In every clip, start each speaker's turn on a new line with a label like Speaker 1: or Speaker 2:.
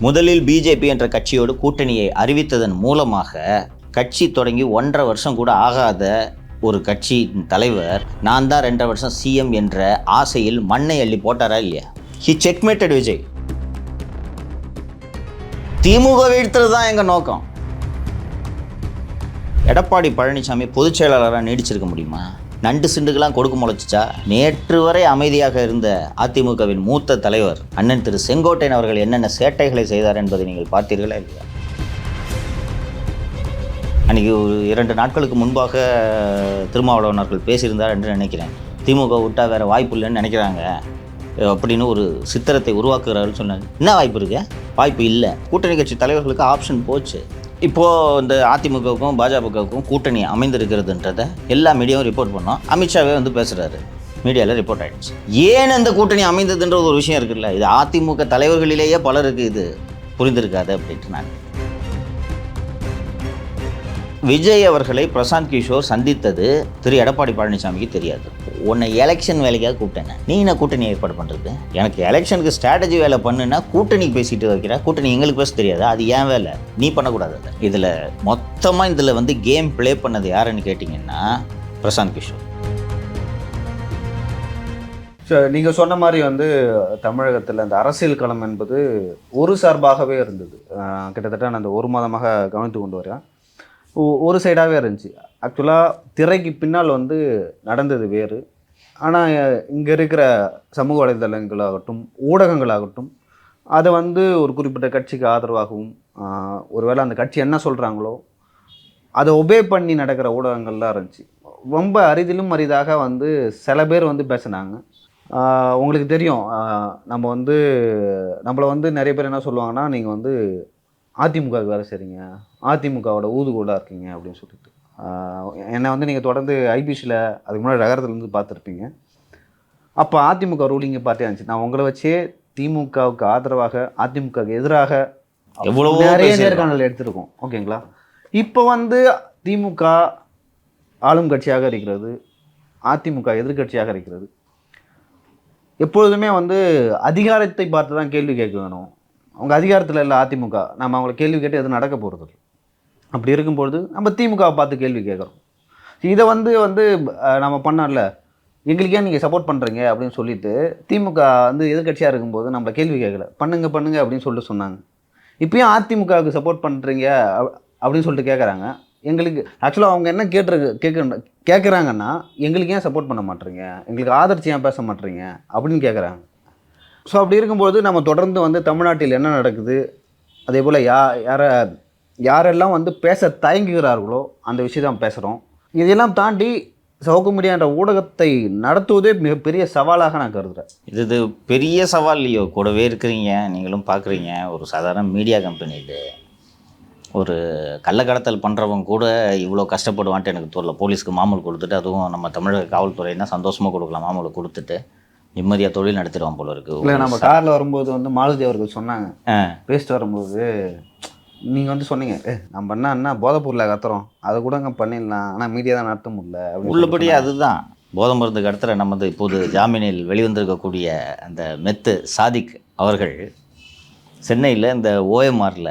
Speaker 1: முதலில் பிஜேபி என்ற கட்சியோடு கூட்டணியை அறிவித்ததன் மூலமாக கட்சி தொடங்கி 1.5 வருஷம் கூட ஆகாத ஒரு கட்சி தலைவர் நான் தான் 2.5 வருஷம் சிஎம் என்ற ஆசையில் மண்ணை அள்ளி போட்டாரா இல்லையா? ஹி செக்மேட்டட் விஜய். திமுக வீழ்த்துறது தான் எங்கள் நோக்கம். எடப்பாடி பழனிசாமி பொதுச் செயலாளராக நீடிச்சிருக்க முடியுமா? நண்டு சிண்டுக்கெல்லாம் கொடுக்க முளைச்சிச்சா? நேற்று வரை அமைதியாக இருந்த அதிமுகவின் மூத்த தலைவர் அண்ணன் திரு செங்கோட்டையன் அவர்கள் என்னென்ன சேட்டைகளை செய்தார் என்பதை நீங்கள் பார்த்தீர்களா இல்லையா? அன்றைக்கி ஒரு 2 நாட்களுக்கு முன்பாக திருமாவளவன் அவர்கள் பேசியிருந்தார் என்று நினைக்கிறேன். திமுக விட்டால் வேறு வாய்ப்பு இல்லைன்னு நினைக்கிறாங்க அப்படின்னு ஒரு சித்திரத்தை உருவாக்குகிறார்கள் சொன்னாங்க. என்ன வாய்ப்பு இருக்கு? வாய்ப்பு இல்லை. கூட்டணி கட்சி தலைவர்களுக்கு ஆப்ஷன் போச்சு. இப்போது இந்த அதிமுகவுக்கும் பாஜகவுக்கும் கூட்டணி அமைந்திருக்கிறதுன்றதை எல்லா மீடியாவும் ரிப்போர்ட் பண்ணோம். அமித்ஷாவே வந்து பேசுகிறாரு, மீடியாவில் ரிப்போர்ட் ஆகிடுச்சு. ஏன் அந்த கூட்டணி அமைந்ததுன்ற ஒரு விஷயம் இருக்குல்ல, இது அதிமுக தலைவர்களிலேயே பலருக்கு இது புரிந்திருக்காது அப்படின்ட்டு நான். விஜய் அவர்களை பிரசாந்த் கிஷோர் சந்தித்தது திரு எடப்பாடி பழனிசாமிக்கு தெரியாது. உன்னை எலெக்ஷன் வேலைக்காக கூப்பிட்டேன், நீ என்ன கூட்டணி ஏற்பாடு பண்ணுறது? எனக்கு எலெக்ஷனுக்கு ஸ்ட்ராட்டஜி வேலை பண்ணுன்னா கூட்டணிக்கு பேசிட்டு வைக்கிற, கூட்டணி எங்களுக்கு பேச தெரியாது, அது ஏன் வேலை, நீ பண்ணக்கூடாது. இதில் மொத்தமாக இதில் வந்து கேம் ப்ளே பண்ணது யாருன்னு கேட்டிங்கன்னா பிரசாந்த் கிஷோர்.
Speaker 2: நீங்கள் சொன்ன மாதிரி வந்து தமிழகத்தில் அந்த அரசியல் களம் என்பது ஒரு சார்பாகவே இருந்தது. கிட்டத்தட்ட நான் அந்த 1 மாதமாக கவனித்து கொண்டு வரேன். ஒரு சைடாகவே இருந்துச்சு. ஆக்சுவலாக திரைக்கு பின்னால் வந்து நடந்தது வேறு. ஆனால் இங்கே இருக்கிற சமூக வலைதளங்களாகட்டும் ஊடகங்களாகட்டும் அதை வந்து ஒரு குறிப்பிட்ட கட்சிக்கு ஆதரவாகவும் ஒருவேளை அந்த கட்சி என்ன சொல்கிறாங்களோ அதை ஒபே பண்ணி நடக்கிற ஊடகங்கள்லாம் இருந்துச்சு. ரொம்ப அரிதிலும் அரிதாக வந்து சில பேர் வந்து பேசினாங்க. உங்களுக்கு தெரியும், நம்மளை வந்து நிறைய பேர் என்ன சொல்லுவாங்கன்னா, நீங்கள் வந்து அதிமுகவுக்கு வேலை செய்கிறீங்க, அதிமுகவோட ஊதுகோலாக இருக்கீங்க அப்படின்னு சொல்லிட்டு. என்னை வந்து நீங்கள் தொடர்ந்து ஐபிசியில் அதுக்கு முன்னாடி நகரத்துலேருந்து பார்த்துருப்பீங்க. அப்போ அதிமுக ரூலிங் பார்ட்டியாக இருந்துச்சு. நான் உங்களை வச்சே திமுகவுக்கு ஆதரவாக அதிமுகவுக்கு எதிராக எவ்வளோ நிறைய நேர்காணல் எடுத்திருக்கோம். ஓகேங்களா? இப்போ வந்து திமுக ஆளும் கட்சியாக இருக்கிறது, அதிமுக எதிர்கட்சியாக இருக்கிறது. எப்பொழுதுமே வந்து அதிகாரத்தை பார்த்து தான் கேள்வி கேட்க வேணும். அவங்க அதிகாரத்தில் இல்லை அதிமுக, நம்ம அவங்கள கேள்வி கேட்டு எதுவும் நடக்க போகிறது. அப்படி இருக்கும்பொழுது நம்ம திமுகவை பார்த்து கேள்வி கேட்குறோம். இதை வந்து நம்ம பண்ணல, எங்களுக்கே நீங்கள் சப்போர்ட் பண்ணுறீங்க அப்படின்னு சொல்லிட்டு திமுக வந்து எதிர்கட்சியாக இருக்கும்போது நம்மளை கேள்வி கேட்கல, பண்ணுங்க அப்படின்னு சொல்லிட்டு சொன்னாங்க. இப்போயும் அதிமுகவுக்கு சப்போர்ட் பண்ணுறீங்க அப்படின்னு சொல்லிட்டு கேட்குறாங்க. எங்களுக்கு ஆக்சுவலாக அவங்க என்ன கேட்குறாங்கன்னா, எங்களுக்கு ஏன் சப்போர்ட் பண்ண மாட்டேறீங்க, எங்களுக்கு ஆதரிச்சு ஏன் பேச மாட்டேறீங்க அப்படின்னு கேட்குறாங்க. ஸோ அப்படி இருக்கும்போது நம்ம தொடர்ந்து வந்து தமிழ்நாட்டில் என்ன நடக்குது, அதே போல் யாரெல்லாம் வந்து பேச தயங்குகிறார்களோ அந்த விஷயத்தை பேசுகிறோம். இதெல்லாம் தாண்டி சோக மீடியான்ற ஊடகத்தை நடத்துவதே மிகப்பெரிய சவாலாக நான் கருதுகிறேன்.
Speaker 1: இது பெரிய சவால் இல்லையோ, கூடவே இருக்கிறீங்க, நீங்களும் பார்க்குறீங்க. ஒரு சாதாரண மீடியா கம்பெனி இது. ஒரு கள்ளக்கடத்தல் பண்ணுறவங்க கூட இவ்வளோ கஷ்டப்படுவான்ட்டு எனக்கு தோணல. போலீஸ்க்கு மாமூல் கொடுத்துட்டு, அதுவும் நம்ம தமிழக காவல்துறைன்னா சந்தோஷமாக கொடுக்கலாம், மாமூலை கொடுத்துட்டு நிம்மதியாக தொழில் நடத்திடுவான் போல இருக்குது.
Speaker 2: இல்லை, நம்ம காரில் வரும்போது வந்து மாலதி அவர்கள் சொன்னாங்க, பேசிட்டு வரும்போது நீங்கள் வந்து சொன்னீங்க, நம்ம என்ன போதைப்பொருளை கத்துறோம், அதை கூட அங்கே பண்ணிடலாம், ஆனால் மீடியா தான் நடத்த முடியல.
Speaker 1: உள்ளபடியே அதுதான் போதை மருந்து கடத்துகிற நமது இப்போது ஜாமீனில் வெளிவந்திருக்கக்கூடிய அந்த மெத்து சாதிக் அவர்கள் சென்னையில் இந்த ஓஎம்ஆரில்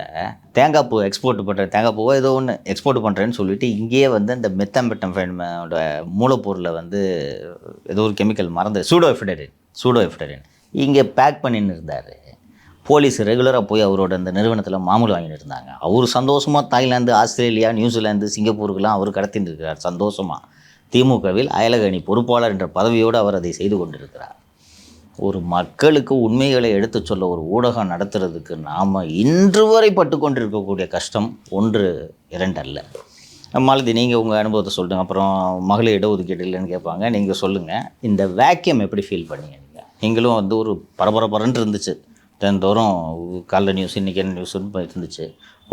Speaker 1: தேங்காய் பூ எக்ஸ்போர்ட் பண்ணுறேன், தேங்காய் பூவோ ஏதோ ஒன்று எக்ஸ்போர்ட் பண்ணுறேன்னு சொல்லிட்டு இங்கேயே வந்து இந்த மெத்தாம்பெட்டமைனோட மூலப்பொருளை வந்து ஏதோ ஒரு கெமிக்கல் மறந்து சூடோஎஃபிடரின் இங்கே பேக் பண்ணின்னு இருந்தார். போலீஸ் ரெகுலராக போய் அவரோட அந்த நிறுவனத்தில் மாமூல் வாங்கிட்டு இருந்தாங்க. அவர் சந்தோஷமாக தாய்லாந்து, ஆஸ்திரேலியா, நியூசிலாந்து, சிங்கப்பூருக்கெல்லாம் அவர் கடத்தின்னு இருக்கிறார் சந்தோஷமாக. திமுகவில் அயலக அணி பொறுப்பாளர் என்ற பதவியோடு அவர் அதை செய்து கொண்டிருக்கிறார். ஒரு மக்களுக்கு உண்மைகளை எடுத்து சொல்ல ஒரு ஊடகம் நடத்துறதுக்கு நாம் இன்று வரை பட்டு கொண்டிருக்கக்கூடிய கஷ்டம் 1, 2 அல்ல. மாலதி, நீங்கள் உங்கள் அனுபவத்தை சொல்லுங்கள். அப்புறம் மகளிர் இடஒதுக்கீடு இல்லைன்னு கேட்பாங்க, நீங்கள் சொல்லுங்கள். இந்த வேக்கியம் எப்படி ஃபீல் பண்ணீங்க? நீங்களும் வந்து ஒரு பரபரன்னு இருந்துச்சு, தினந்தோறும் காலைல நியூஸ், இன்றைக்கி என்ன நியூஸ்ன்னு இருந்துச்சு.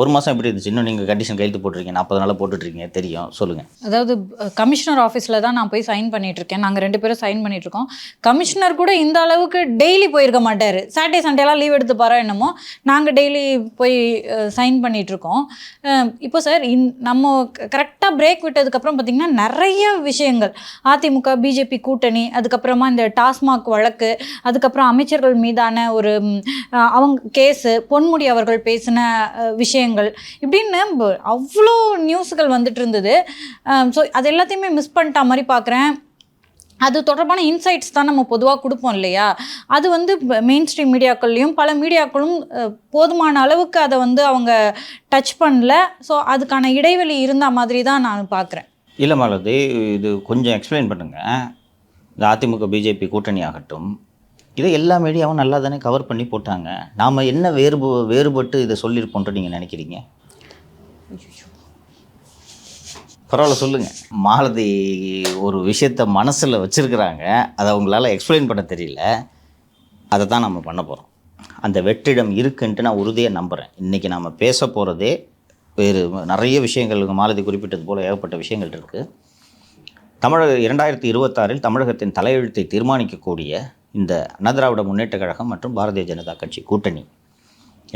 Speaker 1: 1 மாதம் எப்படி இருந்துச்சு? இன்னும் நீங்கள் கண்டிஷன் கையெழுத்து போட்டிருக்கீங்க, 40 நாளாக போட்டுட்ருக்கீங்க, தெரியும், சொல்லுங்கள்.
Speaker 3: அதாவது கமிஷனர் ஆஃபீஸில் தான் நான் போய் சைன் பண்ணிகிட்ருக்கேன். நாங்கள் 2 பேரும் சைன் பண்ணிகிட்ருக்கோம். கமிஷனர் கூட இந்த அளவுக்கு டெய்லி போயிருக்க மாட்டார். சாட்டர்டே சண்டேலாம் லீவ் எடுத்துப்பாரோ என்னமோ, நாங்கள் டெய்லி போய் சைன் பண்ணிகிட்ருக்கோம். இப்போ சார் நம்ம கரெக்டாக பிரேக் விட்டதுக்கப்புறம் பார்த்திங்கன்னா நிறைய விஷயங்கள், அதிமுக பிஜேபி கூட்டணி, அதுக்கப்புறமா இந்த டாஸ்மாக் வழக்கு, அதுக்கப்புறம் அமைச்சர்கள் மீதான ஒரு அவங்க கேஸு, பொன்முடி அவர்கள் பேசின விஷயங்கள், இப்படின்னு அவ்வளோ நியூஸுகள் வந்துட்டு இருந்தது. ஸோ அது எல்லாத்தையுமே மிஸ் பண்ணிட்டா மாதிரி பார்க்குறேன். அது தொடர்பான இன்சைட்ஸ் தான் நம்ம பொதுவாக கொடுப்போம் இல்லையா? அது வந்து மெயின் ஸ்ட்ரீம் மீடியாக்கள்லையும் பல மீடியாக்களும் போதுமான அளவுக்கு அதை வந்து அவங்க டச் பண்ணல. ஸோ அதுக்கான இடைவெளி இருந்த மாதிரி தான் நான் பார்க்குறேன்.
Speaker 1: இல்லை மாலதி, இது கொஞ்சம் எக்ஸ்பிளைன் பண்ணுங்கள். இந்த அதிமுக பிஜேபி கூட்டணி ஆகட்டும், இதை எல்லா மீடியாவும் நல்லா தானே கவர் பண்ணி போட்டாங்க. நாம் என்ன வேறுபட்டு இதை சொல்லியிருப்போன்ட்டு நீங்கள் நினைக்கிறீங்க? பரவாயில்ல, சொல்லுங்கள். மாலதி ஒரு விஷயத்தை மனசில் வச்சுருக்கிறாங்க, அதை அவங்களால எக்ஸ்பிளைன் பண்ண தெரியல. அதை தான் நம்ம பண்ண போகிறோம். அந்த வெற்றிடம் இருக்குன்ட்டு நான் உறுதியாக நம்புகிறேன். இன்றைக்கி நாம் பேச போகிறதே வேறு நிறைய விஷயங்கள், மாலதி குறிப்பிட்டது போல் ஏகப்பட்ட விஷயங்கள் இருக்குது. 2026 தமிழகத்தின் தலையெழுத்தை தீர்மானிக்கக்கூடிய இந்த அண்ணா திராவிட முன்னேற்றக் கழகம் மற்றும் பாரதிய ஜனதா கட்சி கூட்டணி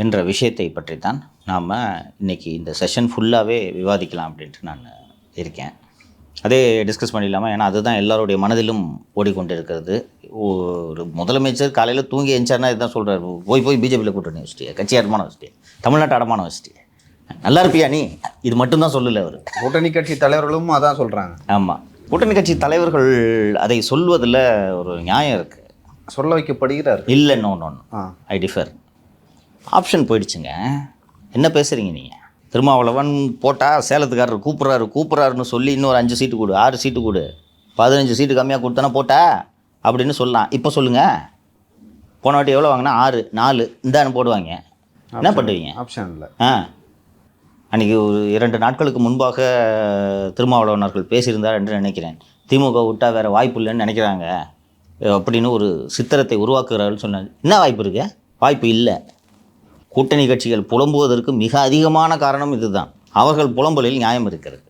Speaker 1: என்ற விஷயத்தை பற்றி தான் நாம் இன்றைக்கி இந்த செஷன் ஃபுல்லாகவே விவாதிக்கலாம் அப்படின்ட்டு நான் இருக்கேன். அதே டிஸ்கஸ் பண்ணிடலாமா? ஏன்னா அதுதான் எல்லாருடைய மனதிலும் ஓடிக்கொண்டு இருக்கிறது. ஒரு முதலமைச்சர் காலையில் தூங்கி எழுந்தார்னா இதுதான் சொல்கிறார், போய் பிஜேபியில் கூட்டணி வச்சுட்டியா, கட்சி அடமானம் வச்சுட்டியா, தமிழ்நாட்டு அடமானம் வச்சுட்டியா, நல்லா இருப்பியா நீ, இது மட்டும்தான் சொல்லலை அவர்.
Speaker 2: கூட்டணி கட்சி தலைவர்களும் அதான் சொல்கிறாங்க.
Speaker 1: ஆமாம், கூட்டணி கட்சி தலைவர்கள் அதை சொல்வதில் ஒரு நியாயம் இருக்குது,
Speaker 2: சொல்ல வைக்கப்படுகிறார்.
Speaker 1: இல்லை, நோ, ஐ டிஃபர். ஆப்ஷன் போயிடுச்சுங்க. என்ன பேசுகிறீங்க நீங்கள்? திருமாவளவன் போட்டால் சேலத்துக்காரர் கூப்பிட்றாருன்னு சொல்லி இன்னொரு 5 சீட்டு கொடு, 6 சீட்டு கொடு, 15 சீட்டு கம்மியாக கொடுத்தனா போட்டா அப்படின்னு சொல்லலாம். இப்போ சொல்லுங்கள், போன வாட்டி எவ்வளோ வாங்கினா 6, 4 இந்தான்னு போடுவாங்க. என்ன பண்ணுவீங்க?
Speaker 2: ஆப்ஷன் இல்லை.
Speaker 1: அன்றைக்கி ஒரு 2 நாட்களுக்கு முன்பாக திருமாவளவன் அவர்கள் பேசியிருந்தார் என்று நினைக்கிறேன். திமுக விட்டால் வேறு வாய்ப்பு இல்லைன்னு நினைக்கிறாங்க அப்படின்னு ஒரு சித்திரத்தை உருவாக்குகிறார்கள் சொன்னார். என்ன வாய்ப்பு இருக்கு? வாய்ப்பு இல்லை. கூட்டணி கட்சிகள் புலம்புவதற்கு மிக அதிகமான காரணம் இதுதான். அவர்கள் புலம்பலில் நியாயம் இருக்கிறது.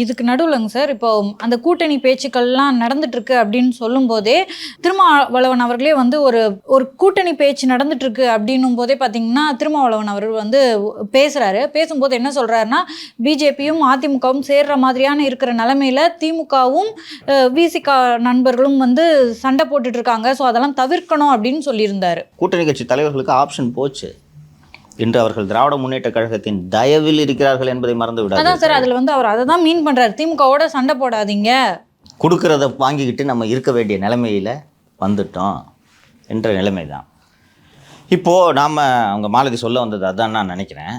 Speaker 3: இதுக்கு நடுவுலங்க சார், இப்போ அந்த கூட்டணி பேச்சுக்கள்லாம் நடந்துட்டுருக்கு அப்படின்னு சொல்லும்போதே திருமாவளவன் அவர்களே வந்து ஒரு கூட்டணி பேச்சு நடந்துட்டுருக்கு அப்படின்னும் போதே பார்த்தீங்கன்னா திருமாவளவன் அவர் வந்து பேசுகிறாரு. பேசும்போது என்ன சொல்கிறாருன்னா, பிஜேபியும் அதிமுகவும் சேர்ற மாதிரியான இருக்கிற நிலமையில திமுகவும் விசிகா நண்பர்களும் வந்து சண்டை போட்டுட்ருக்காங்க, ஸோ அதெல்லாம் தவிர்க்கணும் அப்படின்னு சொல்லியிருந்தார்.
Speaker 1: கூட்டணி கட்சி தலைவர்களுக்கு ஆப்ஷன் போச்சு. இன்று அவர்கள் திராவிட முன்னேற்ற கழகத்தின் தயவில் இருக்கிறார்கள் என்பதை மறந்து விடாது.
Speaker 3: அதான் சார், அதில் வந்து அவர் அதை தான் மீன் பண்ணுறாரு, திமுகவோட சண்டை போடாதீங்க,
Speaker 1: கொடுக்குறத வாங்கிக்கிட்டு நம்ம இருக்க வேண்டிய நிலைமையில் வந்துட்டோம் என்ற நிலைமை தான். இப்போது நாம் அவங்க மாலதி சொல்ல வந்தது அதுதான் நான் நினைக்கிறேன்.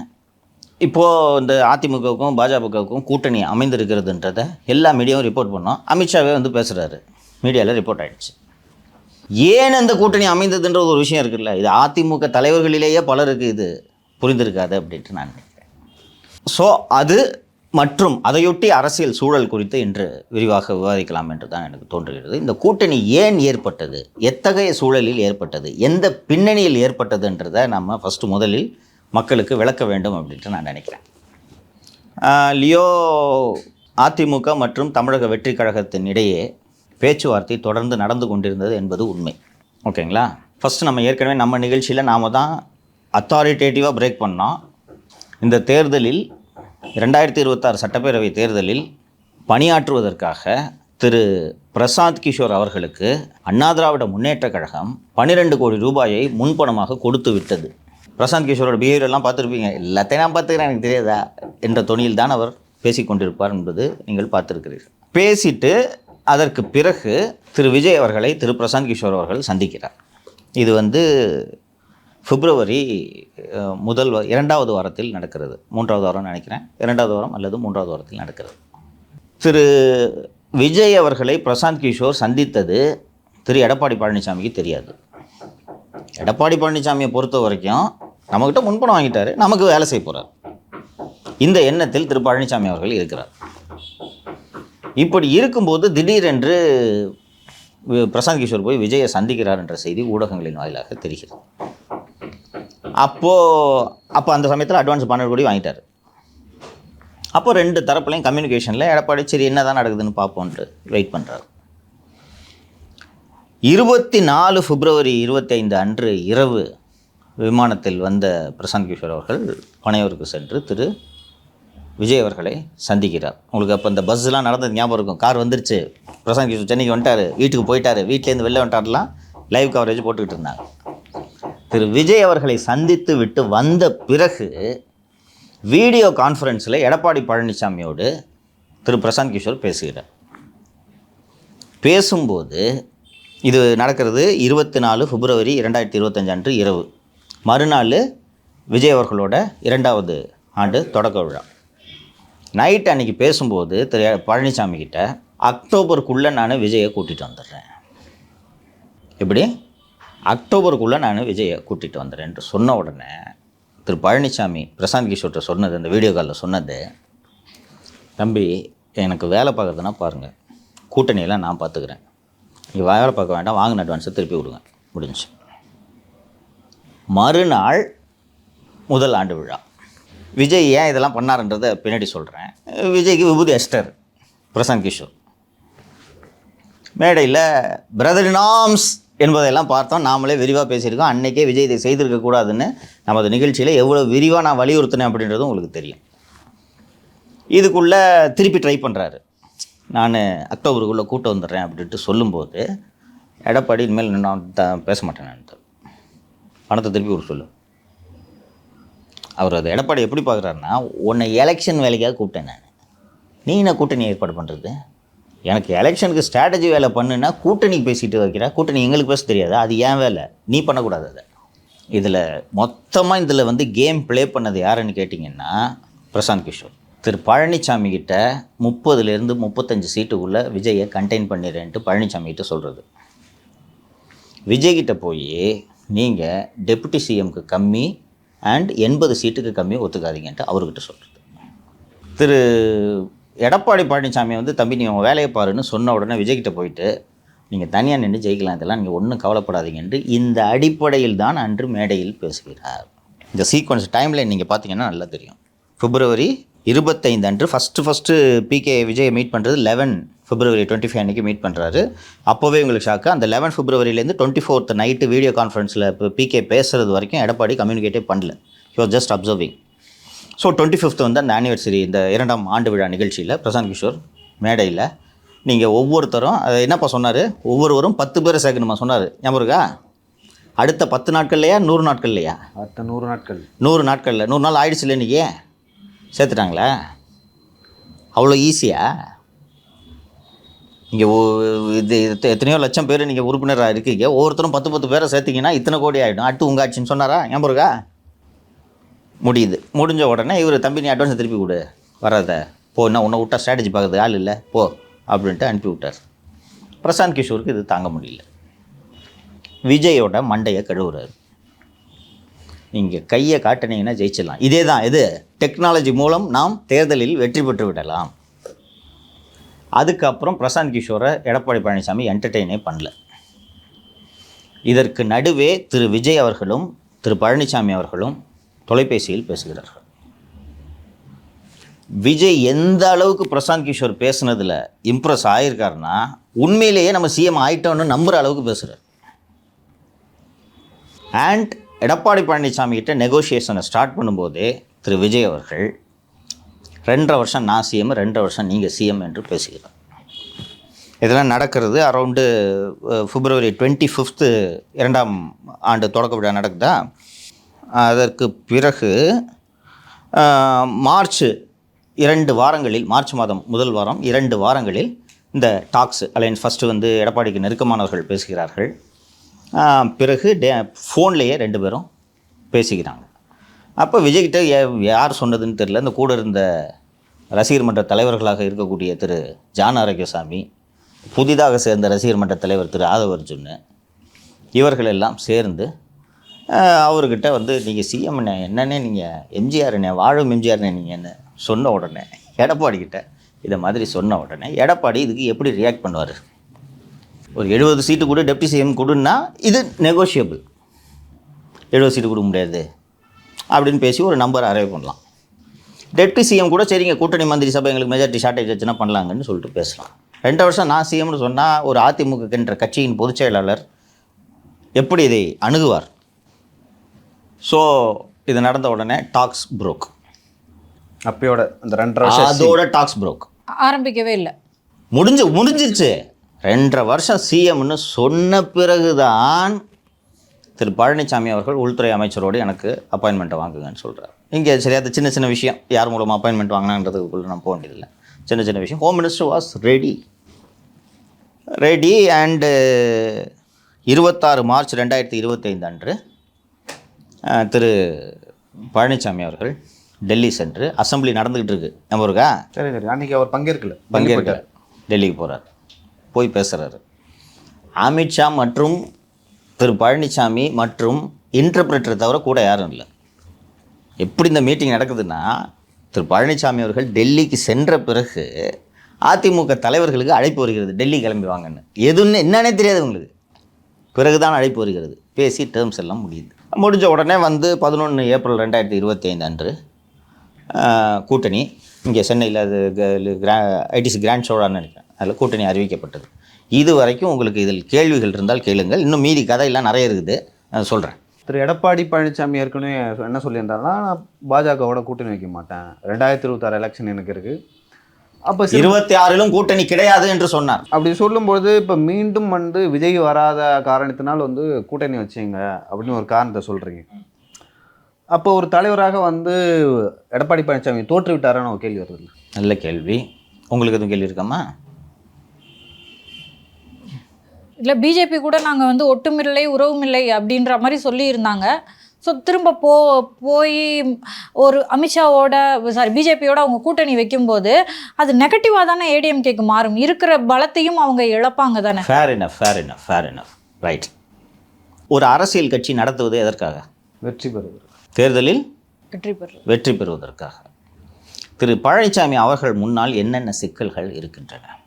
Speaker 1: இப்போது இந்த அதிமுகவுக்கும் பாஜகவுக்கும் கூட்டணி அமைந்திருக்கிறதுன்றதை எல்லா மீடியாவும் ரிப்போர்ட் பண்ணோம். அமித்ஷாவே வந்து பேசுகிறாரு, மீடியாவில் ரிப்போர்ட் ஆகிடுச்சு. ஏன் அந்த கூட்டணி அமைந்ததுன்ற ஒரு விஷயம் இருக்குல்ல, இது அதிமுக தலைவர்களிலேயே பலருக்கு இது புரிந்திருக்காது அப்படின்ட்டு நான் நினைக்கிறேன். ஸோ அது மற்றும் அதையொட்டி அரசியல் சூழல் குறித்து இன்று விரிவாக விவாதிக்கலாம் என்று தான் எனக்கு தோன்றுகிறது. இந்த கூட்டணி ஏன் ஏற்பட்டது, எத்தகைய சூழலில் ஏற்பட்டது, எந்த பின்னணியில் ஏற்பட்டதுன்றதை நம்ம முதலில் மக்களுக்கு விளக்க வேண்டும் அப்படின்ட்டு நான் நினைக்கிறேன். லியோ அதிமுக மற்றும் தமிழக வெற்றி கழகத்தின் இடையே பேச்சுவார்த்தை தொடர்ந்து நடந்து கொண்டிருந்தது என்பது உண்மை. ஓகேங்களா? ஃபஸ்ட்டு நம்ம ஏற்கனவே நம்ம நிகழ்ச்சியில் நாம் தான் அத்தாரிட்டேட்டிவாக பிரேக் பண்ணோம். இந்த தேர்தலில் 2026 சட்டப்பேரவை தேர்தலில் பணியாற்றுவதற்காக திரு பிரசாந்த் கிஷோர் அவர்களுக்கு அண்ணா திராவிட முன்னேற்ற கழகம் 12 கோடி ரூபாயை முன்பணமாக கொடுத்து விட்டது. பிரசாந்த் கிஷோரோட பிஹேவியர்லாம் பார்த்துருப்பீங்க. எல்லாத்தையும் நான் பார்த்துக்கிறேன், எனக்கு தெரியாதா என்ற தொனியில் தான் அவர் பேசிக்கொண்டிருப்பார் என்பது நீங்கள் பார்த்துருக்கிறீர்கள். பேசிட்டு அதற்கு பிறகு திரு விஜய் அவர்களை திரு பிரசாந்த் கிஷோர் அவர்கள் சந்திக்கிறார். இது வந்து பிப்ரவரி 2வது வாரத்தில் நடக்கிறது, 3வது வாரம் நினைக்கிறேன், 2வது வாரம் அல்லது 3வது வாரத்தில் நடக்கிறது. திரு விஜய் அவர்களை பிரசாந்த் கிஷோர் சந்தித்தது திரு எடப்பாடி பழனிசாமிக்கு தெரியாது. எடப்பாடி பழனிசாமியை பொறுத்த வரைக்கும் நம்மக்கிட்ட முன்பணம் வாங்கிட்டாரு, நமக்கு வேலை செய்ய போகிறார், இந்த எண்ணத்தில் திரு பழனிசாமி அவர்கள் இருக்கிறார். இப்படி இருக்கும்போது திடீரென்று பிரசாந்த் கிஷோர் போய் விஜயை சந்திக்கிறார் என்ற செய்தி ஊடகங்களின் வாயிலாக தெரிகிறது. அப்போ அந்த சமயத்தில் அட்வான்ஸ் 12 கோடி வாங்கிட்டார். அப்போ 2 தரப்புலையும் கம்யூனிகேஷனில் எடப்பாடி சரி என்ன தான் நடக்குதுன்னு பார்ப்போன்ட்டு வெயிட் பண்ணுறாரு. 24 பிப்ரவரி 25 அன்று இரவு விமானத்தில் வந்த பிரசாந்த் கிஷோர் அவர்கள் பனையூருக்கு சென்று திரு விஜய் அவர்களை சந்திக்கிறார். உங்களுக்கு அப்போ இந்த பஸ்ஸெலாம் நடந்தது ஞாபகம் இருக்கும். கார் வந்துருச்சு, பிரசாந்த் கிஷோர் சென்னைக்கு வந்துட்டார், வீட்டுக்கு போயிட்டார், வீட்டிலேருந்து வெளில வந்துட்டார்லாம் லைவ் கவரேஜ் போட்டுக்கிட்டு இருந்தாங்க. திரு விஜய் அவர்களை சந்தித்து விட்டு வந்த பிறகு வீடியோ கான்ஃபரன்ஸில் எடப்பாடி பழனிசாமியோடு திரு பிரசாந்த் கிஷோர் பேசுகிறார். பேசும்போது இது நடக்கிறது 24 பிப்ரவரி 2025 அன்று இரவு. மறுநாள் விஜய் அவர்களோட 2வது ஆண்டு தொடக்க விழா. நைட் அன்றைக்கி பேசும்போது திரு பழனிசாமி கிட்ட அக்டோபருக்குள்ளே நான் விஜயை கூட்டிகிட்டு வந்துடுறேன், எப்படி அக்டோபருக்குள்ளே நான் விஜயை கூட்டிகிட்டு வந்துடுறேன் என்று சொன்ன உடனே திரு பழனிசாமி பிரசாந்த் கிஷோர்கிட்ட சொன்னது, அந்த வீடியோ காலில் சொன்னது, தம்பி எனக்கு வேலை பார்க்குறதுனா பாருங்கள், கூட்டணியெல்லாம் நான் பார்த்துக்கிறேன், நீங்கள் வேலை பார்க்க வேண்டாம், வாங்கின அட்வான்ஸை திருப்பி விடுங்க, முடிஞ்சு. மறுநாள் முதல் ஆண்டு விழா. விஜய் ஏன் இதெல்லாம் பண்ணாருன்றதை பின்னாடி சொல்கிறேன். விஜய்க்கு விபூதி அஷ்டர் பிரசாந்த் கிஷோர் மேடையில் பிரதர் இன் ஆர்ம்ஸ் என்பதையெல்லாம் பார்த்தோம், நாமளே விரிவாக பேசியிருக்கோம். அன்றைக்கே விஜய் இதை செய்திருக்கக்கூடாதுன்னு நமது நிகழ்ச்சியில் எவ்வளோ விரிவாக நான் வலியுறுத்தினேன் அப்படின்றதும் உங்களுக்கு தெரியும். இதுக்குள்ளே திருப்பி ட்ரை பண்ணுறாரு, நான் அக்டோபருக்குள்ளே கூட்டம் வந்துடுறேன் அப்படின்ட்டு சொல்லும்போது எடப்பாடி இனிமேல் நான் பேச மாட்டேன், நான் பணத்தை திருப்பி ஒரு சொல்லு. அவர் அது எடப்பாடி எப்படி பார்க்குறாருன்னா, உன்னை எலெக்ஷன் வேலைக்காக கூப்பிட்டேன் நான், நீ என்ன கூட்டணி ஏற்பாடு பண்ணுறது, எனக்கு எலெக்ஷனுக்கு ஸ்ட்ராட்டஜி வேலை பண்ணுன்னா கூட்டணிக்கு பேசிட்டு வைக்கிற, கூட்டணி எங்களுக்கு பேச தெரியாது, அது ஏன் வேலை, நீ பண்ணக்கூடாது. அதை இதில் மொத்தமாக இதில் வந்து கேம் ப்ளே பண்ணது யாருன்னு கேட்டிங்கன்னா பிரசாந்த் கிஷோர். திரு பழனிசாமி கிட்ட 30லேருந்து 35 சீட்டுக்குள்ளே விஜயை கண்டெயின் பண்ணிடுறேன்ட்டு பழனிசாமிகிட்ட சொல்கிறது. விஜய்கிட்ட போய் நீங்கள் டெப்புட்டி சிஎம்க்கு கம்மி அண்ட் 80 சீட்டுக்கு கம்மி ஒத்துக்காதீங்கன்ட்டு அவர்கிட்ட சொல்கிறது. திரு எடப்பாடி பழனிசாமி வந்து தம்பி நீங்கள் உங்கள் வேலையை பாருன்னு சொன்ன உடனே விஜய்கிட்ட போயிட்டு நீங்கள் தனியாக நின்று ஜெயிக்கலாம், இதெல்லாம் நீங்கள் ஒன்றும் கவலைப்படாதீங்கன்ட்டு இந்த அடிப்படையில் தான் அன்று மேடையில் பேசுகிறார். இந்த சீக்வன்ஸ் டைம்லைன் நீங்கள் பார்த்தீங்கன்னா நல்லா தெரியும். பிப்ரவரி 25 அன்று ஃபஸ்ட்டு பிகே விஜயை மீட் பண்ணுறது 11 பிப்ரவரி 25 அன்றைக்கி மீட் பண்ணுறாரு. அப்போவே உங்களுக்கு ஷாக்கு. அந்த 11 பிப்ரவரியிலேருந்து 24th நைட்டு வீடியோ கான்ஃபரன்ஸில் இப்போ பிகே பேசுகிறது வரைக்கும் எடப்பாடி கம்யூனிகேட்டே பண்ணல, he was just observing. So 25th வந்து அந்த ஆனிவர்சரி, இந்த 2ஆம் ஆண்டு விழா நிகழ்ச்சியில் பிரசாந்த் கிஷோர் மேடையில் நீங்கள் ஒவ்வொருத்தரும் அது என்னப்பா சொன்னார், ஒவ்வொருவரும் 10 பேரை சேர்க்கணுமா சொன்னார், ஞாபகம் இருக்கா? அடுத்த 10 நாட்கள்லையா 100 நாட்கள்லையா?
Speaker 2: அடுத்த 100 நாட்கள்.
Speaker 1: 100 நாட்களில் 100 நாள் ஆயிடுச்சு இல்லை இன்றைக்கி, சேர்த்துட்டாங்களா? அவ்வளோ ஈஸியாக? இங்கே இது எத்தனையோ லட்சம் பேர் நீங்கள் உறுப்பினராக இருக்கீங்க, ஒவ்வொருத்தரும் 10 பேரை சேர்த்திங்கன்னா இத்தனை கோடி ஆகிடும், அடுத்து உங்கள் ஆட்சின்னு சொன்னாரா? ஞாபகம் இருக்கா? முடியுது. முடிஞ்ச உடனே இவர் தம்பி நீ அட்வான்ஸை திருப்பி கொடு, வராத போ, என்ன உன்னை விட்டா ஸ்ட்ராட்டஜி பார்க்குறது ஆள் இல்லை போ அப்படின்ட்டு அனுப்பி விட்டார். பிரசாந்த் கிஷோருக்கு இது தாங்க முடியல, விஜயோட மண்டையை கழுவுறாரு. நீங்கள் கையை காட்டினீங்கன்னா ஜெயிச்சிடலாம், இதே தான் இது டெக்னாலஜி மூலம் நாம் தேர்தலில் வெற்றி பெற்று விடலாம். அதுக்கப்புறம் பிரசாந்த் கிஷோரை எடப்பாடி பழனிசாமி என்டர்டெயினே பண்ணல. இதற்கு நடுவே திரு விஜய் அவர்களும் திரு பழனிசாமி அவர்களும் தொலைபேசியில் பேசுகிறார்கள். விஜய் எந்த அளவுக்கு பிரசாந்த் கிஷோர் பேசுனதில் இம்ப்ரெஸ் ஆகியிருக்காருன்னா, உண்மையிலேயே நம்ம சிஎம் ஆகிட்டோன்னு நம்புகிற அளவுக்கு பேசுகிறார். அண்ட் எடப்பாடி பழனிசாமி கிட்ட நெகோஷியேஷனை ஸ்டார்ட் பண்ணும்போதே திரு விஜய் அவர்கள் 2.5 வருஷம் நான் சிஎம், 2.5 வருஷம் நீங்கள் சிஎம் என்று பேசுகிறார். இதெல்லாம் நடக்கிறது அரௌண்டு பிப்ரவரி 25 2ஆம் ஆண்டு தொடக்க விழா நடக்குதா. அதற்கு பிறகு மார்ச் 2 வாரங்களில், மார்ச் மாதம் முதல் வாரம் 2 வாரங்களில் இந்த டாக்ஸ் அலையன்ஸ் ஃபஸ்ட்டு வந்து எடப்பாடிக்கு நெருக்கமானவர்கள் பேசுகிறார்கள். பிறகு ஃபோன்லேயே 2 பேரும் பேசிக்கிறாங்க. அப்போ விஜய்கிட்ட யார் சொன்னதுன்னு தெரியல, இந்த கூட இருந்த ரசிகர் மன்ற தலைவர்களாக இருக்கக்கூடிய திரு ஜான் ஆரோக்கியசாமி, புதிதாக சேர்ந்த ரசிகர் மன்ற தலைவர் திரு ஆதவ அர்ஜுன், இவர்கள் எல்லாம் சேர்ந்து அவர்கிட்ட வந்து நீங்கள் சிஎம் என்னன்னே, நீங்கள் எம்ஜிஆர்னே, வாழும் எம்ஜிஆர்னே நீங்கள் என்ன சொன்ன உடனே எடப்பாடிக்கிட்ட இதை மாதிரி சொன்ன உடனே எடப்பாடி இதுக்கு எப்படி ரியாக்ட் பண்ணுவார்? ஒரு 70 சீட்டு கூட டெப்டி சிஎம் கொடுன்னா இது நெகோஷியபிள். 70 சீட்டு கொடுக்க முடியாது, அப்படின்னு பேசி ஒரு நம்பர் அரைவ் பண்ணலாம். டெப்டி சிஎம் கூட சரிங்க கூட்டணி மந்திரி சபை எங்களுக்கு மெஜாரிட்டி ஷார்ட்டேஜ் ஆச்சுன்னா பண்ணலாங்கன்னு சொல்லிட்டு பேசலாம். 2 வருஷம் நான் சிஎம்னு சொன்னால் ஒரு அதிமுக என்ற கட்சியின் பொதுச் செயலாளர் எப்படி இதை அணுகுவார்? ஸோ இது நடந்த உடனே டாக்ஸ் ப்ரோக்.
Speaker 2: அப்பயோட அந்த 2.5 வருஷம்
Speaker 1: அதோட டாக்ஸ் ப்ரோக்
Speaker 3: ஆரம்பிக்கவே இல்லை.
Speaker 1: முடிஞ்சிருச்சு. 2.5 வருஷம் சிஎம்னு சொன்ன பிறகுதான் திரு பழனிசாமி அவர்கள் உள்துறை அமைச்சரோடு எனக்கு அப்பாயின்மெண்ட்டை வாங்குங்கன்னு சொல்கிறார். இங்கே சரி, அது சின்ன சின்ன விஷயம், யார் மூலமாக அப்பாயின்மெண்ட் வாங்கினான்றதுக்குள்ளே நான் போக வேண்டியதில்லை. சின்ன சின்ன விஷயம். Home minister was ready and 26 March 2025 அன்று திரு பழனிசாமி அவர்கள் டெல்லி சென்று, அசெம்பிளி நடந்துக்கிட்டு இருக்கு நம்ம இருக்கா,
Speaker 2: சரி அன்றைக்கி அவர்
Speaker 1: பங்கேற்கல, டெல்லிக்கு போகிறார், போய் பேசுகிறாரு. அமித்ஷா மற்றும் திரு பழனிசாமி மற்றும் இன்டர்பிரேட்டரை தவிர கூட யாரும் இல்லை. எப்படி இந்த மீட்டிங் நடக்குதுன்னா, திரு பழனிசாமி அவர்கள் டெல்லிக்கு சென்ற பிறகு அதிமுக தலைவர்களுக்கு அழைப்பு வருகிறது, டெல்லி கிளம்பி வாங்கன்னு. எதுன்னு என்னன்னே தெரியாது உங்களுக்கு. பிறகுதான் அழைப்பு வருகிறது, பேசி டேர்ம்ஸ் எல்லாம் முடிஞ்ச உடனே வந்து 11 ஏப்ரல் 2025 அன்று கூட்டணி இங்கே சென்னையில் அது ஐடிசி கிராண்ட் ஷோடான்னு நினைக்கிறேன், அதில் கூட்டணி அறிவிக்கப்பட்டது. இது வரைக்கும் உங்களுக்கு இதில் கேள்விகள் இருந்தால் கேளுங்கள். இன்னும் மீதி கதையெல்லாம் நிறைய இருக்குது, சொல்கிறேன்.
Speaker 2: திரு எடப்பாடி பழனிசாமி ஏற்கனவே என்ன சொல்லியிருந்தாருன்னா, நான் பாஜகவோட கூட்டணி வைக்க மாட்டேன், 2026 எலெக்ஷன் எனக்கு இருக்குது, அப்போ
Speaker 1: 26லும் கூட்டணி கிடையாது என்று சொன்னார்.
Speaker 2: அப்படி சொல்லும்போது இப்போ மீண்டும் வந்து விஜய் வராத காரணத்தினால் வந்து கூட்டணி வச்சிங்க அப்படின்னு ஒரு காரணத்தை சொல்கிறீங்க. அப்போ ஒரு தலைவராக வந்து எடப்பாடி பழனிசாமி தோற்று விட்டாரான்னு ஒரு கேள்வி வருது.
Speaker 1: நல்ல கேள்வி. உங்களுக்கு எதுவும் கேள்வி இருக்காமா?
Speaker 3: இல்லை, பிஜேபி கூட நாங்கள் வந்து ஒட்டுமில்லை உறவுமில்லை அப்படின்ற மாதிரி சொல்லியிருந்தாங்க. ஸோ திரும்ப போய் ஒரு அமித்ஷாவோட பிஜேபியோட அவங்க கூட்டணி வைக்கும்போது அது நெகட்டிவாக தானே ஏடிஎம்கேக்கு மாறும். இருக்கிற பலத்தையும் அவங்க இழப்பாங்க தானே.
Speaker 1: Fair enough right. ஒரு அரசியல் கட்சி நடத்துவது எதற்காக?
Speaker 2: வெற்றி பெறுவது,
Speaker 1: தேர்தலில்
Speaker 3: வெற்றி
Speaker 1: பெறுவதற்காக. திரு பழனிசாமி அவர்கள் முன்னால் என்னென்ன சிக்கல்கள் இருக்கின்றன?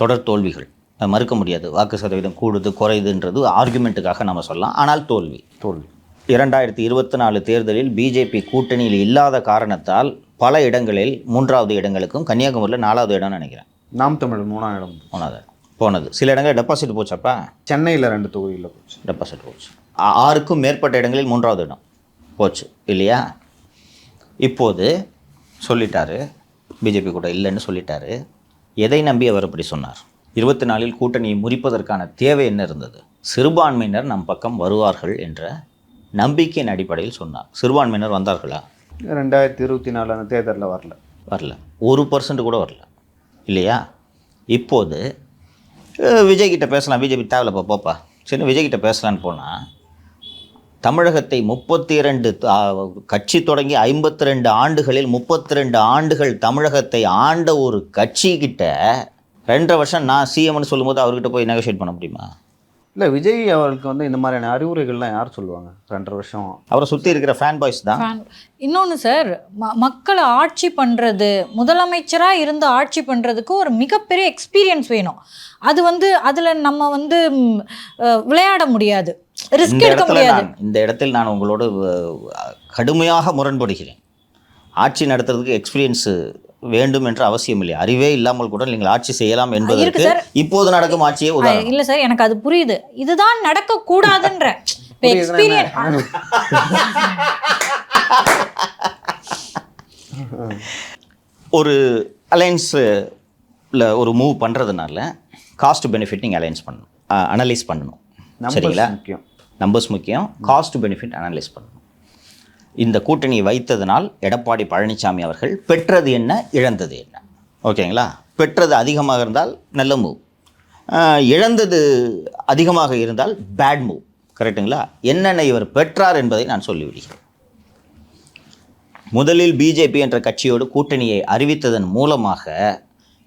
Speaker 1: தொடர் தோல்விகள், மறுக்க முடியாது. வாக்கு சதவீதம் கூடுது குறையுதுன்றது ஆர்குமெண்ட்டுக்காக நம்ம சொல்லலாம். ஆனால் தோல்வி 2024 தேர்தலில் பிஜேபி கூட்டணியில் இல்லாத காரணத்தால் பல இடங்களில் 3வது இடங்களுக்கும், கன்னியாகுமரியில் 4வது இடம் நினைக்கிறேன்,
Speaker 2: நாம் தமிழ் 3வது இடம்
Speaker 1: போனது. சில இடங்கள் டெபாசிட் போச்சப்பா.
Speaker 2: சென்னையில் 2 தொகுதியில் போச்சு,
Speaker 1: டெபாசிட் போச்சு. 6க்கும் மேற்பட்ட இடங்களில் 3வது இடம் போச்சு இல்லையா? இப்போது சொல்லிட்டாரு, பிஜேபி கூட இல்லைன்னு சொல்லிட்டாரு. எதை நம்பி அவர் அப்படி சொன்னார்? 24 கூட்டணியை முறிப்பதற்கான தேவை என்ன இருந்தது? சிறுபான்மையினர் நம் பக்கம் வருவார்கள் என்ற நம்பிக்கையின் அடிப்படையில் சொன்னார். சிறுபான்மையினர் வந்தார்களா?
Speaker 2: 2024 அந்த தேர்தலில் வரல, 1%
Speaker 1: கூட வரல இல்லையா? இப்போது விஜய்கிட்ட பேசலாம், பிஜேபி தேவையில்லப்பா போப்பா, சரி விஜய்கிட்ட பேசலான்னு போனால், தமிழகத்தை 32 கட்சி தொடங்கி 52 ஆண்டுகளில் 32 ஆண்டுகள் தமிழகத்தை ஆண்ட ஒரு கட்சிக்கிட்ட 2.5 வருஷம் நான் சிஎம்னு சொல்லும்போது அவர்கிட்ட போய் நெகோஷியேட் பண்ண முடியுமா?
Speaker 2: இல்லை, விஜய் அவர்களுக்கு வந்து இந்த மாதிரியான அறிவுரைகள்லாம் யார் சொல்லுவாங்க? 2.5 வருஷம்
Speaker 1: அவரை சுற்றி இருக்கிற ஃபேன் பாய்ஸ் தான்.
Speaker 3: இன்னொன்று சார், மக்களை ஆட்சி பண்ணுறது, முதலமைச்சராக இருந்து ஆட்சி பண்ணுறதுக்கு ஒரு மிகப்பெரிய எக்ஸ்பீரியன்ஸ் வேணும். அது வந்து அதில் நம்ம வந்து விளையாட முடியாது, ரிஸ்க் எடுக்க முடியாது.
Speaker 1: இந்த இடத்தில் நான் உங்களோடு கடுமையாக முரண்படுகிறேன். ஆட்சி நடத்துறதுக்கு எக்ஸ்பீரியன்ஸு வேண்டும் என்ற அவசியம் இல்லை. அறிவே இல்லாமல் கூட நீங்கள் ஆட்சி செய்யலாம் என்பதற்கு இப்போது நடக்கும் ஆட்சியே உதாரணம்.
Speaker 3: இல்லை சார், எனக்கு அது புரியுது. இதுதான் நடக்கக்கூடாதுன்ற எக்ஸ்பீரியன்ஸ்.
Speaker 1: ஒரு அலைன்ஸில் ஒரு மூவ் பண்ணுறதுனால காஸ்ட் பெனிஃபிட் நீங்கள் அனலைஸ் பண்ணணும். சரிங்களா? நம்பர்ஸ் முக்கியம், காஸ்ட் பெனிஃபிட் அனலைஸ் பண்ணணும். இந்த கூட்டணியை வைத்ததனால் எடப்பாடி பழனிசாமி அவர்கள் பெற்றது என்ன, இழந்தது என்ன? ஓகேங்களா? பெற்றது அதிகமாக இருந்தால் நல்ல மூவ், இழந்தது அதிகமாக இருந்தால் பேட் மூவ். கரெக்டுங்களா? என்னென்ன இவர் பெற்றார் என்பதை நான் சொல்லிவிடுகிறேன். முதலில் பிஜேபி என்ற கட்சியோடு கூட்டணியை அறிவித்ததன் மூலமாக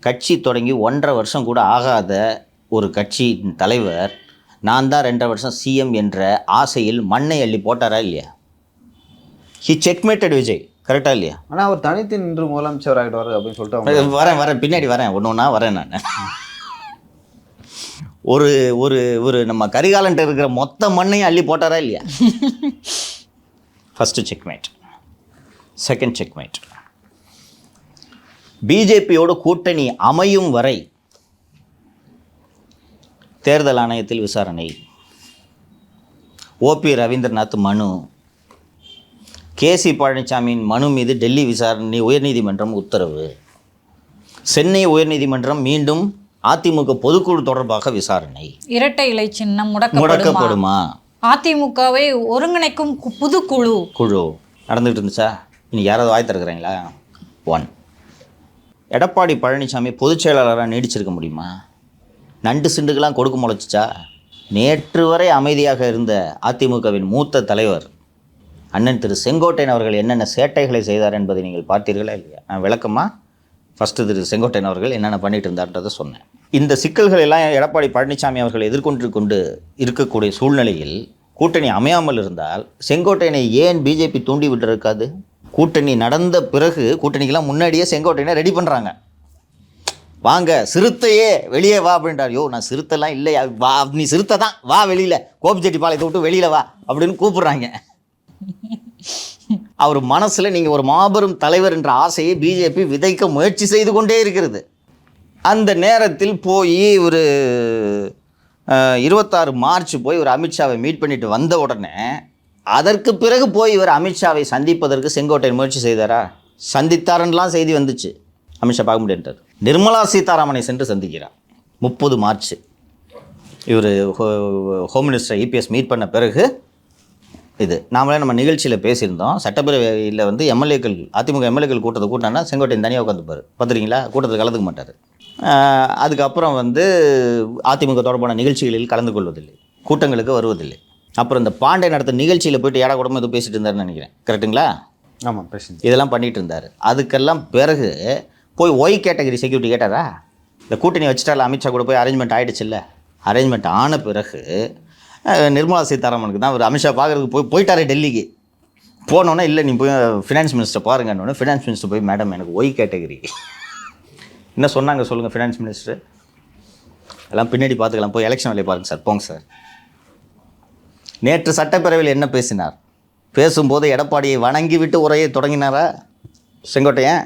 Speaker 1: கட்சி தொடங்கி 1.5 வருஷம் கூட ஆகாத ஒரு கட்சியின் தலைவர் நான் தான் 2.5 வருஷம் சிஎம் என்ற ஆசையில் மண்ணை அள்ளி போட்டாரா இல்லையா? ஹி செக்மேட்டட் விஜய். கரெக்டா இல்லையா?
Speaker 2: ஆனால் அவர் தனித்து நின்று முதலமைச்சர் ஆகிடுவார் அப்படின்னு சொல்லிட்டு
Speaker 1: வரேன் பின்னாடி ஒன்று ஒன்றா வரேன் நான். ஒரு ஒரு ஒரு நம்ம கரிகாலன்ட்டு இருக்கிற மொத்த மண்ணையும் அள்ளி போட்டாரா இல்லையா? First checkmate. Second checkmate. பிஜேபியோடு கூட்டணி அமையும் வரை தேர்தல் ஆணையத்தில் விசாரணை. ஓபி ரவீந்திரநாத் மனு, கேசி பழனிசாமியின் மனு மீது டெல்லி விசாரணை உயர்நீதிமன்றம் உத்தரவு. சென்னை உயர்நீதிமன்றம் மீண்டும் அதிமுக பொதுக்குழு தொடர்பாக விசாரணை.
Speaker 3: இரட்டை இலை சின்னம் முடக்கப்படுமா?
Speaker 1: முடக்கப்படுமா?
Speaker 3: அதிமுகவை ஒருங்கிணைக்கும் புதுக்குழு
Speaker 1: நடந்துகிட்டு இருந்துச்சா? இன்னைக்கு யாராவது வாய் திறக்கிறீங்களா? 1. எடப்பாடி பழனிசாமி பொதுச் செயலாளராக நீடிச்சிருக்க முடியுமா? நண்டு சிண்டுக்கெல்லாம் கொடுக்க முளைச்சிச்சா? நேற்று வரை அமைதியாக இருந்த அதிமுகவின் மூத்த தலைவர் அண்ணன் திரு செங்கோட்டையன் அவர்கள் என்னென்ன சேட்டைகளை செய்தார் என்பதை நீங்கள் பார்த்தீர்களா இல்லையா? நான் விளக்கமாக ஃபஸ்ட்டு திரு செங்கோட்டையன் அவர்கள் என்னென்ன பண்ணிட்டு இருந்தார்ன்றதை சொன்னேன். இந்த சிக்கல்கள் எல்லாம் எடப்பாடி பழனிசாமி அவர்கள் எதிர்கொண்டு இருக்கக்கூடிய சூழ்நிலையில் கூட்டணி அமையாமல் இருந்தால் செங்கோட்டையனை ஏன் பிஜேபி தூண்டி விட்டுருக்காது? கூட்டணி நடந்த பிறகு, கூட்டணிக்கெல்லாம் முன்னாடியே செங்கோட்டையனை ரெடி பண்ணுறாங்க. வாங்க சிறுத்தையே வெளியே வா அப்படின்றார். யோ, நான் சிறுத்தைலாம் இல்லையா, வா, நீ சிறுத்தை தான், வா வெளியில், கோபிச்செட்டிப்பாளையத்தை விட்டு வெளியில் வா அப்படின்னு கூப்பிடுறாங்க. அவர் மனசில் நீங்கள் ஒரு மாபெரும் தலைவர் என்ற ஆசையை பிஜேபி விதைக்க முயற்சி செய்து கொண்டே இருக்கிறது. அந்த நேரத்தில் போய் ஒரு 26 மார்ச் போய் ஒரு அமித்ஷாவை மீட் பண்ணிட்டு வந்த உடனே அதற்கு பிறகு போய் இவர் அமித்ஷாவை சந்திப்பதற்கு செங்கோட்டையன் முயற்சி செய்தாரா? சந்தித்தாருன்னெலாம் செய்தி வந்துச்சு. அமித்ஷா பார்க்க முடியாது. நிர்மலா சீதாராமனை சென்று சந்திக்கிறார் 30 மார்ச். இவர் ஹோம் மினிஸ்டர் இபிஎஸ் மீட் பண்ண பிறகு இது நாமளே நம்ம நிகழ்ச்சியில் பேசியிருந்தோம். சட்டப்பேரவையில் வந்து எம்எல்ஏக்கள், அதிமுக எம்எல்ஏக்கள் கூட்டத்தை கூட்டினா செங்கோட்டையன் தனியாக உட்காந்துப்பார். பார்த்துருக்கீங்களா? கூட்டத்தில் கலந்துக்க மாட்டார். அதுக்கப்புறம் வந்து அதிமுக தொடர்பான நிகழ்ச்சிகளில் கலந்து கொள்வதில்லை, கூட்டங்களுக்கு வருவதில்லை. அப்புறம் இந்த பாண்டே நடத்த நிகழ்ச்சியில் போயிட்டு ஏடா கூடமாக எதுவும் பேசிட்டு இருந்தாருன்னு நினைக்கிறேன். கரெக்டுங்களா?
Speaker 2: ஆமாம், பேசி
Speaker 1: இதெல்லாம் பண்ணிகிட்டு இருந்தார். அதுக்கெல்லாம் பிறகு போய் ஒய் கேட்டகரி செக்யூரிட்டி கேட்டாரா? இந்த கூட்டணி வச்சுட்டால அமித்ஷா கூட போய் அரேஞ்ச்மெண்ட் ஆகிடுச்சுல்ல. அரேஞ்ச்மெண்ட் ஆன பிறகு நிர்மலா சீதாராமனுக்கு தான் அவர் அமித்ஷா பார்க்குறதுக்கு போயிட்டாரே டெல்லிக்கு. போனோன்னே இல்லை நீ போய் ஃபினான்ஸ் மினிஸ்டர் பாருங்கன்னு ஃபினான்ஸ் மினிஸ்டர் போய் மேடம் எனக்கு ஒய் கேட்டகரி என்ன சொன்னாங்க சொல்லுங்கள் ஃபினான்ஸ் மினிஸ்டர், எல்லாம் பின்னாடி பார்த்துக்கலாம், போய் எலெக்ஷன் வேலையை பாருங்கள் சார், போங்க சார். நேற்று சட்டப்பேரவையில் என்ன பேசினார்? பேசும்போது எடப்பாடியை வணங்கி விட்டு உரையை தொடங்கினாரா செங்கோட்டையன்?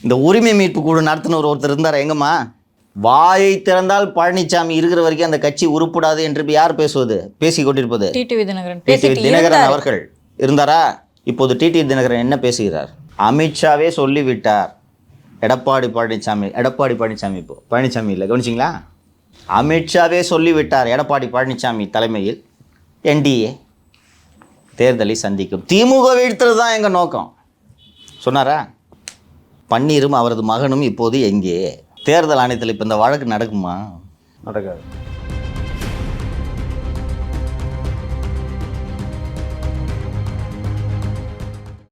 Speaker 1: இந்த உரிமை மீட்பு குழு நடத்தின ஒருத்தர் இருந்தாரா? எங்கம்மா? வாயை திறந்தால் பழனிசாமி இருக்கிற வரைக்கும் அந்த கட்சி உருப்படாது என்று யார் பேசுவது, பேசி கொண்டிருப்பது?
Speaker 3: டிடிவி
Speaker 1: தினகரன் அவர்கள் இருந்தாரா? இப்போது டிடிவி தினகரன் என்ன பேசுகிறார்? அமித்ஷாவே சொல்லிவிட்டார். எடப்பாடி பழனிசாமி இப்போ பழனிசாமி இல்லை, கவனிச்சிங்களா? அமித்ஷாவே சொல்லிவிட்டார் எடப்பாடி பழனிசாமி தலைமையில் என்டிஏ தேர்தலை சந்திக்கும், திமுக வீழ்த்துறது தான் எங்கள் நோக்கம் சொன்னாரா? பன்னீரும் அவரது மகனும் இப்போது எங்கே? தேர்தல் ஆணையத்தில் இப்போ இந்த வழக்கு நடக்குமா?
Speaker 2: நடக்காது.